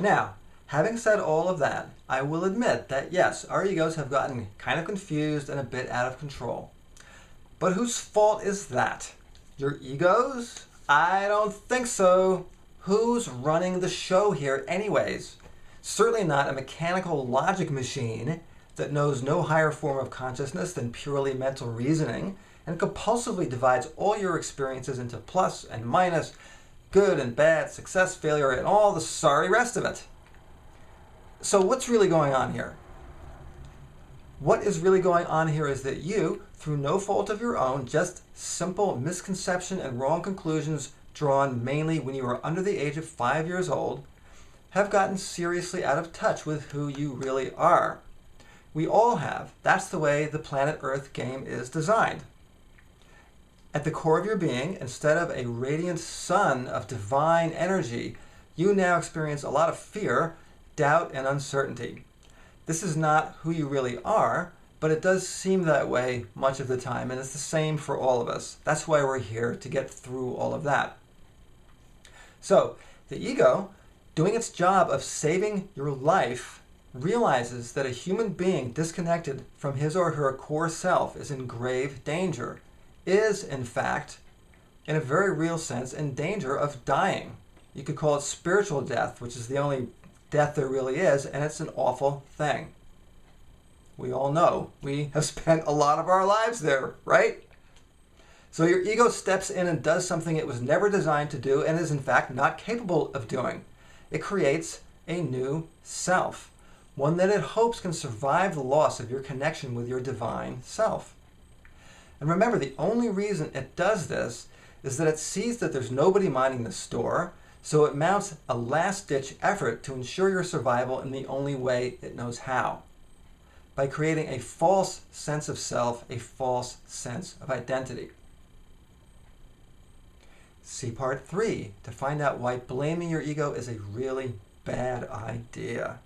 Now, having said all of that, I will admit that yes, our egos have gotten kind of confused and a bit out of control. But whose fault is that? Your egos? I don't think so. Who's running the show here anyways? Certainly not a mechanical logic machine that knows no higher form of consciousness than purely mental reasoning and compulsively divides all your experiences into plus and minus, good and bad, success, failure, and all the sorry rest of it. So what's really going on here? What is really going on here is that you, through no fault of your own, just simple misconception and wrong conclusions drawn mainly when you were under the age of 5 years old, have gotten seriously out of touch with who you really are. We all have. That's the way the planet Earth game is designed. At the core of your being, instead of a radiant sun of divine energy, you now experience a lot of fear, doubt, and uncertainty. This is not who you really are, but it does seem that way much of the time, and it's the same for all of us. That's why we're here, to get through all of that. So, the ego, doing its job of saving your life, realizes that a human being disconnected from his or her core self is in grave danger, is, in fact, in a very real sense, in danger of dying. You could call it spiritual death, which is the only death there really is, and it's an awful thing. We all know. We have spent a lot of our lives there, right? So your ego steps in and does something it was never designed to do and is in fact not capable of doing. It creates a new self, one that it hopes can survive the loss of your connection with your divine self. And remember, the only reason it does this is that it sees that there's nobody minding the store, so it mounts a last-ditch effort to ensure your survival in the only way it knows how, by creating a false sense of self, a false sense of identity. See part 3 to find out why blaming your ego is a really bad idea.